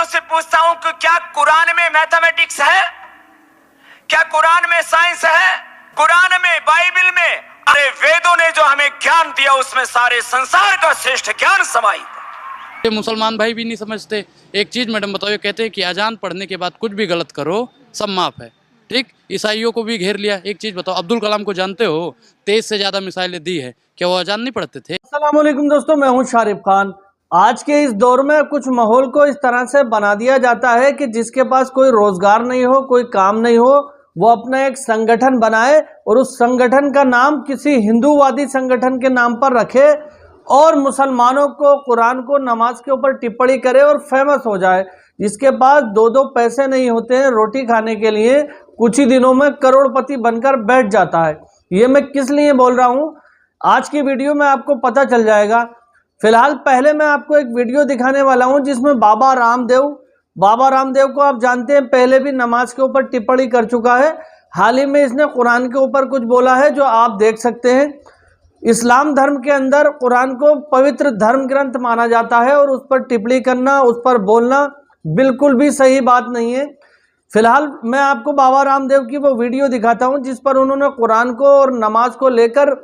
वालों से पूछता हूं कि क्या कुरान में मैथमेटिक्स है? क्या कुरान में साइंस है? कुरान में, बाइबल में, अरे वेदों ने जो हमें ज्ञान दिया उसमें सारे संसार का श्रेष्ठ ज्ञान समाहित है। ये मुसलमान भाई भी नहीं समझते। एक चीज मैडम बताओ, ये कहते हैं कि अजान पढ़ने के बाद कुछ भी गलत करो सब माफ है, ठीक। ईसाइयों को भी घेर लिया। एक चीज बताओ, अब्दुल कलाम को जानते हो? 23 से ज्यादा मिसाइलें दी है, क्या वो अजान नहीं पढ़ते थे? अस्सलाम वालेकुम दोस्तों, मैं हूं शारिफ खान। आज के इस दौर में कुछ माहौल को इस तरह से बना दिया जाता है कि जिसके पास कोई रोजगार नहीं हो, कोई काम नहीं हो, वो अपना एक संगठन बनाए और उस संगठन का नाम किसी हिंदूवादी संगठन के नाम पर रखे और मुसलमानों को, कुरान को, नमाज के ऊपर टिप्पणी करे और फेमस हो जाए। जिसके पास दो पैसे नहीं होते हैं रोटी खाने के लिए, कुछ ही दिनों में करोड़पति बनकर बैठ जाता है। ये मैं किस लिए बोल रहा हूँ, आज की वीडियो में आपको पता चल जाएगा। फिलहाल पहले मैं आपको एक वीडियो दिखाने वाला हूं जिसमें बाबा रामदेव को आप जानते हैं, पहले भी नमाज के ऊपर टिप्पणी कर चुका है। हाल ही में इसने कुरान के ऊपर कुछ बोला है जो आप देख सकते हैं। इस्लाम धर्म के अंदर कुरान को पवित्र धर्म ग्रंथ माना जाता है और उस पर टिप्पणी करना, उस पर बोलना बिल्कुल भी सही बात नहीं है। फिलहाल मैं आपको बाबा रामदेव की वो वीडियो दिखाता हूं जिस पर उन्होंने कुरान को और नमाज को लेकर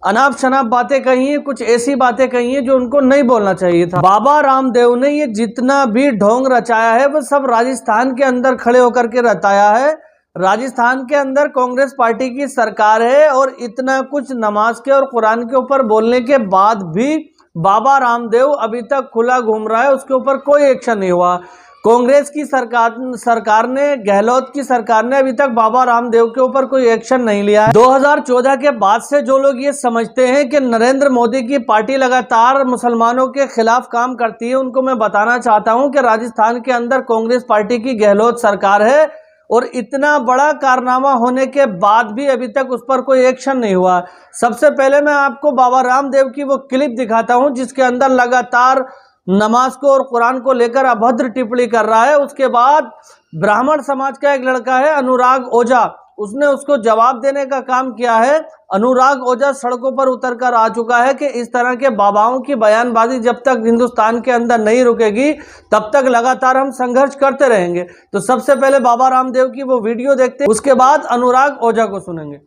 अनाप शनाप बातें कही हैं, कुछ ऐसी बातें कही हैं जो उनको नहीं बोलना चाहिए था। बाबा रामदेव ने ये जितना भी ढोंग रचाया है वो सब राजस्थान के अंदर खड़े होकर के रचाया है। राजस्थान के अंदर कांग्रेस पार्टी की सरकार है और इतना कुछ नमाज के और कुरान के ऊपर बोलने के बाद भी बाबा रामदेव अभी तक खुला घूम रहा है, उसके ऊपर कोई एक्शन नहीं हुआ। कांग्रेस की सरकार ने, गहलोत की सरकार ने अभी तक बाबा रामदेव के ऊपर कोई एक्शन नहीं लिया है। 2014 के बाद से जो लोग ये समझते हैं कि नरेंद्र मोदी की पार्टी लगातार मुसलमानों के खिलाफ काम करती है, उनको मैं बताना चाहता हूं कि राजस्थान के अंदर कांग्रेस पार्टी की गहलोत सरकार है और इतना बड़ा कारनामा होने के बाद भी अभी तक उस पर कोई एक्शन नहीं हुआ। सबसे पहले मैं आपको बाबा रामदेव की वो क्लिप दिखाता हूं जिसके अंदर लगातार नमाज को और कुरान को लेकर अभद्र टिप्पणी कर रहा है। उसके बाद ब्राह्मण समाज का एक लड़का है अनुराग ओझा, उसने उसको जवाब देने का काम किया है। अनुराग ओझा सड़कों पर उतरकर आ चुका है कि इस तरह के बाबाओं की बयानबाजी जब तक हिंदुस्तान के अंदर नहीं रुकेगी तब तक लगातार हम संघर्ष करते रहेंगे। तो सबसे पहले बाबा रामदेव की वो वीडियो देखते हैं, उसके बाद अनुराग ओझा को सुनेंगे।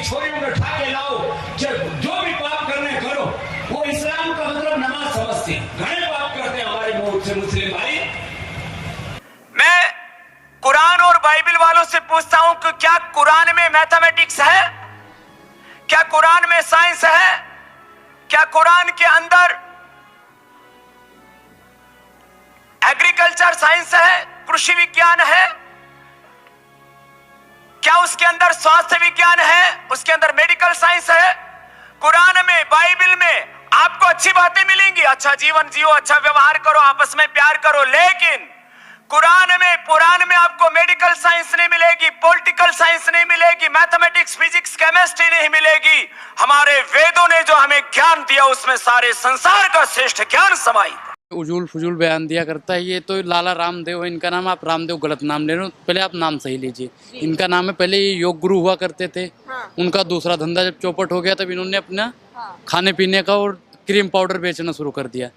छोरियों को उठा के लाओ, जो भी पाप करने करो, वो इस्लाम का मतलब नमाज समझते हैं। घने पाप करते हैं हमारे मुल्क से मुस्लिम भाई। मैं कुरान और बाइबल वालों से पूछता हूं कि क्या कुरान में मैथमेटिक्स है? क्या कुरान में साइंस है? क्या कुरान के अंदर एग्रीकल्चर साइंस है, कृषि विज्ञान है? क्या उसके अंदर स्वास्थ्य विज्ञान है? उसके अंदर मेडिकल साइंस है? कुरान में, बाइबल में आपको अच्छी बातें मिलेंगी, अच्छा जीवन जियो, अच्छा व्यवहार करो, आपस में प्यार करो, लेकिन कुरान में, पुराण में आपको मेडिकल साइंस नहीं मिलेगी, पॉलिटिकल साइंस नहीं मिलेगी, मैथमेटिक्स, फिजिक्स, केमिस्ट्री नहीं मिलेगी। हमारे वेदों ने जो हमें ज्ञान दिया उसमें सारे संसार का श्रेष्ठ ज्ञान समाहित है। उजूल फजूल बयान दिया करता है। ये तो लाला रामदेव है इनका नाम। आप रामदेव गलत नाम ले रहे हो, पहले आप नाम सही लीजिए। इनका नाम है, पहले ये योग गुरु हुआ करते थे। उनका दूसरा धंधा जब चौपट हो गया तब इन्होंने अपना खाने पीने का और क्रीम पाउडर बेचना शुरू कर दिया,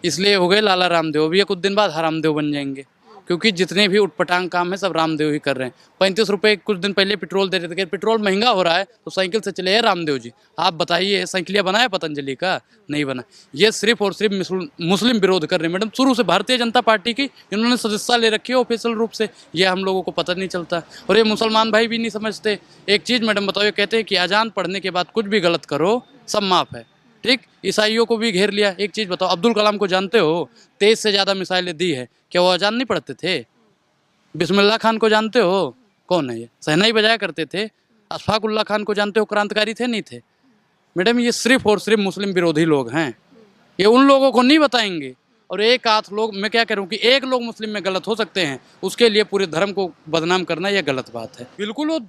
इसलिए हो गए लाला रामदेव। अभी ये कुछ दिन बाद हरामदेव बन जाएंगे क्योंकि जितने भी उटपटांग काम है सब रामदेव ही कर रहे हैं। 35 रुपए कुछ दिन पहले पेट्रोल दे रहे थे, पेट्रोल महंगा हो रहा है तो साइकिल से चले हैं रामदेव जी। आप बताइए, साइकिलिया बनाया पतंजलि का? नहीं बना। ये सिर्फ और सिर्फ मुस्लिम विरोध कर रहे हैं मैडम। शुरू से भारतीय जनता पार्टी की इन्होंने सदस्यता ले रखी है ऑफिशियल रूप से, ये हम लोगों को पता नहीं चलता और ये मुसलमान भाई भी नहीं समझते। एक चीज़ मैडम बताओ, ये कहते हैं कि अजान पढ़ने के बाद कुछ भी गलत करो सब माफ़ है, ठीक। ईसाइयों को भी घेर लिया। एक चीज़ बताओ, अब्दुल कलाम को जानते हो? 23 से ज़्यादा मिसाइलें दी है, क्या वो अजान नहीं पढ़ते थे? बिस्मिल्लाह खान को जानते हो? कौन है ये? शहनाई बजाया करते थे। अशफाक उल्लाह खान को जानते हो? क्रांतिकारी थे नहीं थे? मैडम ये सिर्फ और सिर्फ मुस्लिम विरोधी लोग हैं, ये उन लोगों को नहीं बताएंगे। और एक आध लोग, मैं क्या कह रहा हूँ कि एक लोग मुस्लिम में गलत हो सकते हैं, उसके लिए पूरे धर्म को बदनाम करना यह गलत बात है। बिल्कुल वो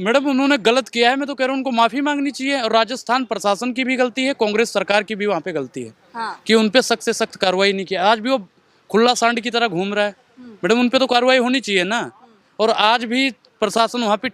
मैडम उन्होंने गलत किया है, मैं तो कह रहा हूँ उनको माफ़ी मांगनी चाहिए। और राजस्थान प्रशासन की भी गलती है, कांग्रेस सरकार की भी वहाँ पे गलती है कि उन पर सख्त से सख्त कार्रवाई नहीं किया। आज भी वो खुला सांड की तरह घूम रहा है। मैडम उन पे तो कार्रवाई होनी चाहिए ना। और आज भी प्रशासन वहाँ पे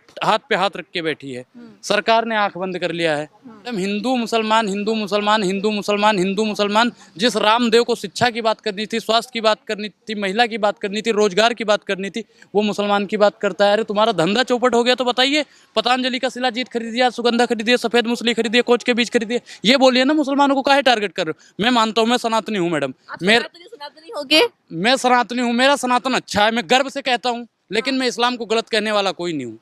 हाथ रख के बैठी है। सरकार ने आंख बंद कर लिया है। मैडम हिंदू मुसलमान हिंदू मुसलमान हिंदू मुसलमान हिंदू मुसलमान, जिस रामदेव को शिक्षा की बात करनी थी, स्वास्थ्य की बात करनी थी, महिला की बात करनी थी, रोजगार की बात करनी थी, वो मुसलमान की बात करता है। अरे तुम्हारा धंधा चौपट हो गया तो बताइए, पतंजलि का शिलाजीत खरीद दिया, सुगंधा खरीदिए, सफेद मूसली खरीदिए, कोच के बीज खरीदिए, ये बोलिए ना मुसलमानों को काहे टारगेट कर रहे हो। मैं मानता हूँ मैं सनातनी हूँ मैडम, सनातनी होगे? मैं सनातनी हूँ, मेरा सनातन अच्छा है, मैं गर्व से कहता हूँ, लेकिन मैं इस्लाम को गलत कहने वाला कोई नहीं हूँ।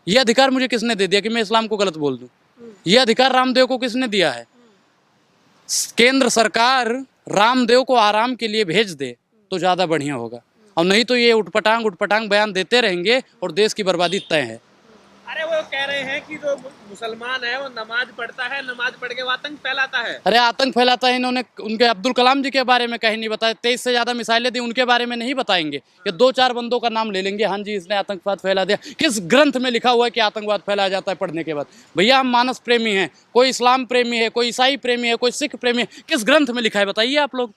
ये अधिकार मुझे किसने दे दिया कि मैं इस्लाम को गलत बोल दूं? ये अधिकार रामदेव को किसने दिया है? केंद्र सरकार रामदेव को आराम के लिए भेज दे तो ज्यादा बढ़िया होगा, और नहीं तो ये उठपटांग बयान देते रहेंगे और देश की बर्बादी तय है। अरे वो कह रहे हैं कि जो मुसलमान है वो नमाज पढ़ता है, नमाज पढ़ के वो आतंक फैलाता है। अरे आतंक फैलाता है, इन्होंने उनके अब्दुल कलाम जी के बारे में कहीं नहीं बताया, 23 से ज्यादा मिसाइलें दी, उनके बारे में नहीं बताएंगे। ये 2-4 बंदों का नाम ले लेंगे, हाँ जी इसने आतंकवाद फैला दिया। किस ग्रंथ में लिखा हुआ है कि आतंकवाद फैलाया जाता है पढ़ने के बाद? भैया हम मानस प्रेमी हैं, कोई इस्लाम प्रेमी है, कोई ईसाई प्रेमी है, कोई सिख प्रेमी है, किस ग्रंथ में लिखा है बताइए आप लोग?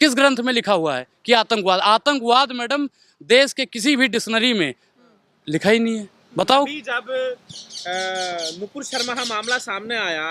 किस ग्रंथ में लिखा हुआ है कि आतंकवाद मैडम देश के किसी भी डिक्शनरी में लिखा ही नहीं है, बताओ। अभी जब नुपुर शर्मा का मामला सामने आया,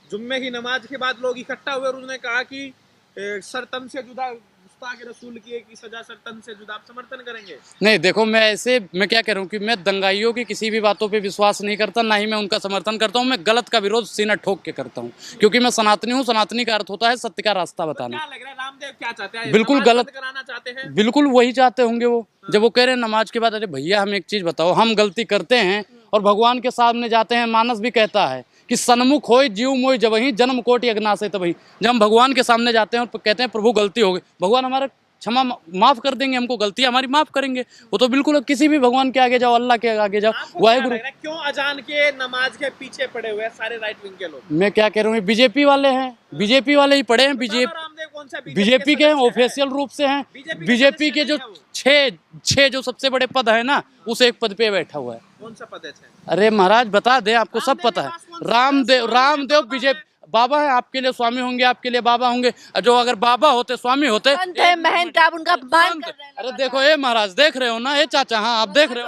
जुम्मे की नमाज के बाद लोग इकट्ठा हुए और उन्होंने कहा कि सरतन से जुदा, गुस्ताख रसूल की एक सजा सरतन से जुदा, आप समर्थन करेंगे? नहीं देखो, मैं क्या कह रहा हूँ कि मैं दंगाइयों की किसी भी बातों पे विश्वास नहीं करता, ना ही मैं उनका समर्थन करता हूँ। मैं गलत का विरोध सीना ठोक के करता हूँ, क्योंकि मैं सनातनी हूँ। सनातनी का अर्थ होता है सत्य का रास्ता बताना। क्या लग रहा है रामदेव क्या चाहते हैं? बिल्कुल नमाज गलत बंद कराना चाहते हैं? बिल्कुल वही चाहते होंगे वो, जब वो कह रहे हैं नमाज के बाद। अरे भैया हम एक चीज बताओ, हम गलती करते हैं और भगवान के सामने जाते हैं, मानस भी कहता है कि सन्मुख होय जीव मोय जबहि जन्म कोटि अज्ञासे तबहि। जब हम भगवान के सामने जाते हैं और कहते हैं प्रभु गलती हो गई, भगवान हमारा क्षमा माफ कर देंगे, हमको गलतियां हमारी माफ करेंगे। वो तो बिल्कुल किसी भी भगवान के आगे जाओ, अल्लाह के आगे जाओ, वाहेगुरु। क्यों अजान के नमाज के पीछे पड़े हुए हैं सारे राइट विंग के लोग? मैं क्या कह रहा हूँ, बीजेपी वाले हैं, बीजेपी वाले ही पड़े हैं। बीजेपी के ऑफिशियल रूप से हैं। बीजेपी के जो 6 जो सबसे बड़े पद है ना, उस एक पद पे बैठा हुआ है। कौन सा पद है? अरे महाराज बता दे, आपको सब पता है। रामदेव बीजेपी बाबा है, आपके लिए स्वामी होंगे, आपके लिए बाबा होंगे। जो अगर बाबा होते, स्वामी होते, महंत, आप उनका अपमान कर रहे हैं। अरे देखो ए महाराज, देख रहे हो ना, ए चाचा, हाँ आप देख रहे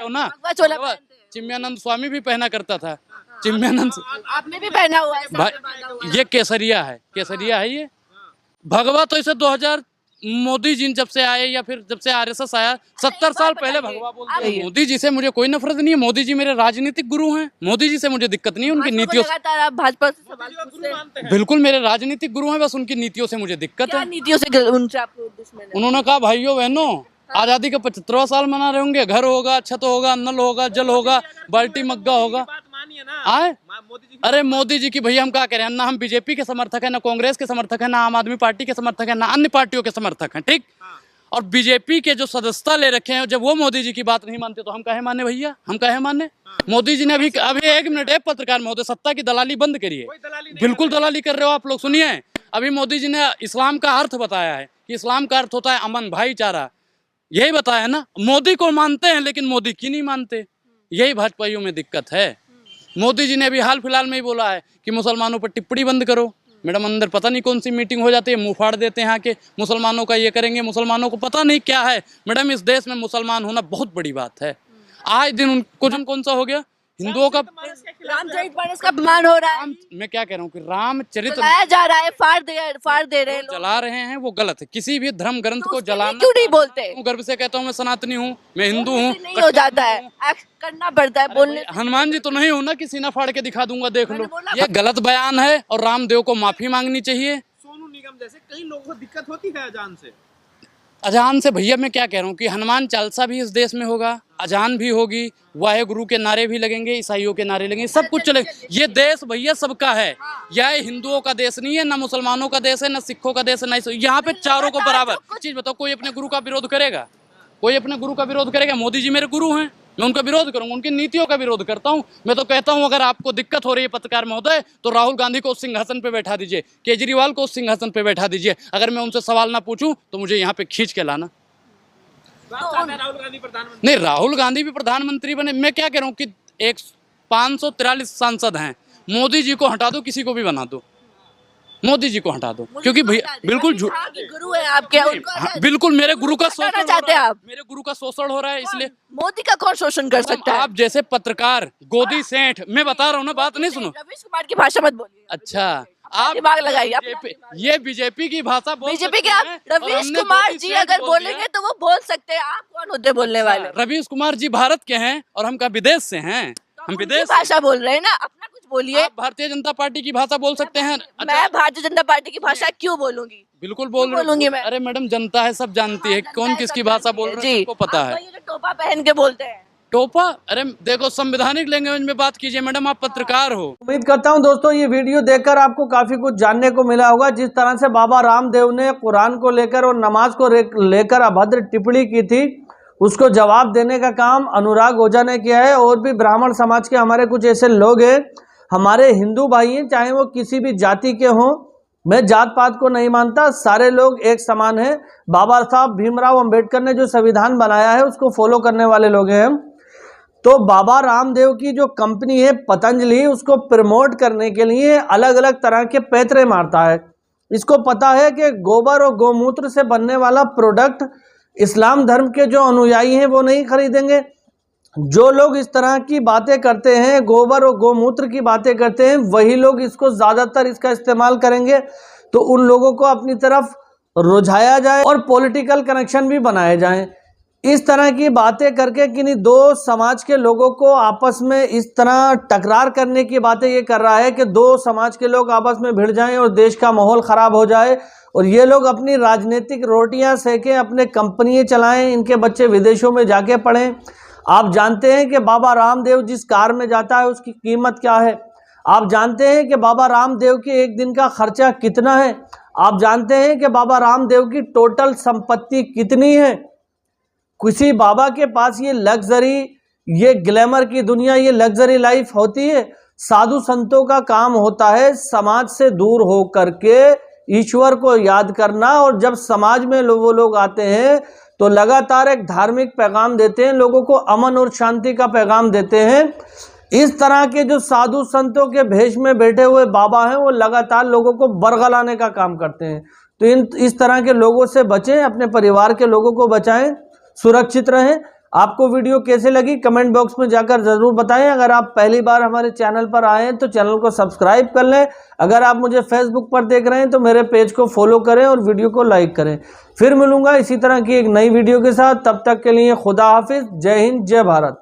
हो ना, चिन्मयानंद स्वामी भी पहना करता था। चिन्मयानंद आपने भी पहना हुआ है भाई, ये केसरिया है ये भगवा। तो इसे 2000 मोदी जी जब से आए, या फिर जब से आरएसएस आया, 70 साल पहले भगवा बोलते हैं। मोदी जी से मुझे कोई नफरत नहीं है, मोदी जी मेरे राजनीतिक गुरु हैं। मोदी जी से मुझे दिक्कत नहीं है, उनकी नीतियों से। भाजपा से सवाल पूछते हैं। बिल्कुल मेरे राजनीतिक गुरु हैं, बस उनकी नीतियों से मुझे दिक्कत है। नीतियों से उनसे आपको दुश्मन है? उन्होंने कहा भाइयों बहनों, आजादी का 75वां साल मना रहे होंगे, घर होगा, छत होगा, नल होगा, जल होगा, बाल्टी मग्गा होगा। आए अरे मोदी जी की भैया हम क्या करें, ना हम बीजेपी के समर्थक हैं, ना कांग्रेस के समर्थक हैं, ना आम आदमी पार्टी के समर्थक हैं, ना अन्य पार्टियों के समर्थक हैं, ठीक। और बीजेपी के जो सदस्यता ले रखे हैं, जब वो मोदी जी की बात नहीं मानते तो हम काहे माने भैया, हम काहे माने? मोदी जी ने अभी 1 मिनट, एक पत्रकार महोदय, सत्ता की दलाली बंद करिए। बिल्कुल दलाली कर रहे हो आप लोग, सुनिए। अभी मोदी जी ने इस्लाम का अर्थ बताया है कि इस्लाम का अर्थ होता है अमन, भाईचारा, यही बताया ना। मोदी को मानते हैं लेकिन मोदी की नहीं मानते, यही भाजपाइयों में दिक्कत है। मोदी जी ने अभी हाल फिलहाल में ही बोला है कि मुसलमानों पर टिप्पणी बंद करो। मैडम अंदर पता नहीं कौन सी मीटिंग हो जाती है, मुंह फाड़ देते हैं यहाँ के, मुसलमानों का ये करेंगे, मुसलमानों को पता नहीं क्या है। मैडम इस देश में मुसलमान होना बहुत बड़ी बात है। आज दिन उनको कौन सा हो गया, हिंदुओं का रामचरितमानस का अपमान हो रहा है। मैं क्या कह रहा हूँ कि रामचरित जा रहा है, फाड़ दे रहे हैं, जला रहे हैं, वो गलत है। किसी भी धर्म ग्रंथ को जलाना क्यों नहीं बोलते? गर्व से कहता हूँ मैं सनातनी हूँ, मैं हिंदू हूँ। नहीं हो जाता है, करना पड़ता है बोलने। हनुमान जी तो नहीं हूँ ना कि सीना फाड़ के दिखा दूंगा, देख लो। ये गलत बयान है और रामदेव को माफी मांगनी चाहिए। सोनू निगम जैसे कई लोगों को दिक्कत होती है अजान से। अजान से भैया मैं क्या कह रहा हूँ कि हनुमान चालीसा भी इस देश में होगा, अजान भी होगी, वाहेगुरु के नारे भी लगेंगे, ईसाइयों के नारे लगेंगे, सब कुछ चलेगा। ये देश भैया सबका है, यह हिंदुओं का देश नहीं है, ना मुसलमानों का देश है, ना सिखों का देश है, ना यहाँ पे चारों को बराबर। चीज बताओ, कोई अपने गुरु का विरोध करेगा? कोई अपने गुरु का विरोध करेगा? मोदी जी मेरे गुरु हैं, मैं उनका विरोध करूंगा, उनकी नीतियों का विरोध करता हूं। मैं तो कहता हूं अगर आपको दिक्कत हो रही है पत्रकार महोदय, तो राहुल गांधी को उस सिंहासन पे बैठा दीजिए, केजरीवाल को उस सिंहासन पे बैठा दीजिए। अगर मैं उनसे सवाल ना पूछूं तो मुझे यहाँ पे खींच के लाना। राहुल गांधी प्रधानमंत्री नहीं, राहुल गांधी भी प्रधानमंत्री बने। मैं क्या कह रहा हूँ कि 543 सांसद हैं, मोदी जी को हटा दो, किसी को भी बना दो, मोदी जी को हटा दो, क्योंकि भैया बिल्कुल झूठ, गुरु है आपके, उनको हाँ, बिल्कुल मेरे गुरु का हटाना शोषण हो चाहते हैं रहा है, आप? मेरे गुरु का शोषण हो रहा है, इसलिए मोदी का कौन शोषण कर सकता है? आप जैसे पत्रकार गोदी सेठ, मैं बता रहा हूँ ना, बात नहीं सुनो। रवीश कुमार की भाषा मत बोलिए। अच्छा, आप दिमाग लगाइए अपना बीजेपी, ये बीजेपी की भाषा बोल बीजेपी के सकते आप हैं, और रवीश हमने कुमार गोदी जी सेठ अगर बोल बोलेंगे दिया। तो वो बोल सकते हैं, आप कौन होते बोलने वाले? रवीश कुमार जी भारत के हैं और हम का विदेश से हैं, हम उनकी विदेश भाषा बोल रहे हैं ना, अपना कुछ बोलिए। आप भारतीय जनता पार्टी की भाषा बोल सकते हैं। मैं भारतीय जनता पार्टी की भाषा क्यों बोलूंगी? बिल्कुल बोलूंगी मैं। अरे मैडम, जनता है, सब जानती है कौन किसकी भाषा बोल रहा है, जी, सबको पता आपको है। ये जो टोपा पहन के बोलते हैं, टोपा, अरे देखो संवैधानिक लैंग्वेज में बात कीजिए मैडम, आप पत्रकार हो। उम्मीद करता हूं दोस्तों ये वीडियो देखकर आपको काफी कुछ जानने को मिला होगा। जिस तरह से बाबा रामदेव ने कुरान को लेकर और नमाज को लेकर अभद्र टिप्पणी की थी, उसको जवाब देने का काम अनुराग ओझा ने किया है। और भी ब्राह्मण समाज के हमारे कुछ ऐसे लोग हैं, हमारे हिंदू भाई हैं, चाहे वो किसी भी जाति के हों, मैं जात पात को नहीं मानता, सारे लोग एक समान हैं। बाबा साहब भीमराव अंबेडकर ने जो संविधान बनाया है उसको फॉलो करने वाले लोग हैं हम। तो बाबा रामदेव की जो कंपनी है पतंजलि, उसको प्रमोट करने के लिए अलग अलग तरह के पैतरे मारता है। इसको पता है कि गोबर और गोमूत्र से बनने वाला प्रोडक्ट इस्लाम धर्म के जो अनुयायी हैं वो नहीं खरीदेंगे। जो लोग इस तरह की बातें करते हैं, गोबर और गोमूत्र की बातें करते हैं, वही लोग इसको ज़्यादातर इसका इस्तेमाल करेंगे। तो उन लोगों को अपनी तरफ रुझाया जाए और पॉलिटिकल कनेक्शन भी बनाए जाएं। इस तरह की बातें करके किन्हीं दो समाज के लोगों को आपस में इस तरह टकरार करने की बातें ये कर रहा है कि दो समाज के लोग आपस में भिड़ जाएं और देश का माहौल ख़राब हो जाए और ये लोग अपनी राजनीतिक रोटियां सेकें, अपने कंपनियां चलाएं, इनके बच्चे विदेशों में जाके पढ़ें। आप जानते हैं कि बाबा रामदेव जिस कार में जाता है उसकी कीमत क्या है? आप जानते हैं कि बाबा रामदेव के एक दिन का खर्चा कितना है? आप जानते हैं कि बाबा रामदेव की टोटल संपत्ति कितनी है? किसी बाबा के पास ये लग्जरी, ये ग्लैमर की दुनिया, ये लग्जरी लाइफ होती है? साधु संतों का काम होता है समाज से दूर हो करके ईश्वर को याद करना, और जब समाज में वो लोग आते हैं तो लगातार एक धार्मिक पैगाम देते हैं, लोगों को अमन और शांति का पैगाम देते हैं। इस तरह के जो साधु संतों के भेष में बैठे हुए बाबा हैं वो लगातार लोगों को बरगलाने का काम करते हैं। तो इस तरह के लोगों से बचें, अपने परिवार के लोगों को बचाएं, सुरक्षित रहें। आपको वीडियो कैसे लगी कमेंट बॉक्स में जाकर ज़रूर बताएं। अगर आप पहली बार हमारे चैनल पर आए हैं तो चैनल को सब्सक्राइब कर लें। अगर आप मुझे फेसबुक पर देख रहे हैं तो मेरे पेज को फॉलो करें और वीडियो को लाइक करें। फिर मिलूंगा इसी तरह की एक नई वीडियो के साथ, तब तक के लिए खुदा हाफिज, जय हिंद, जय भारत।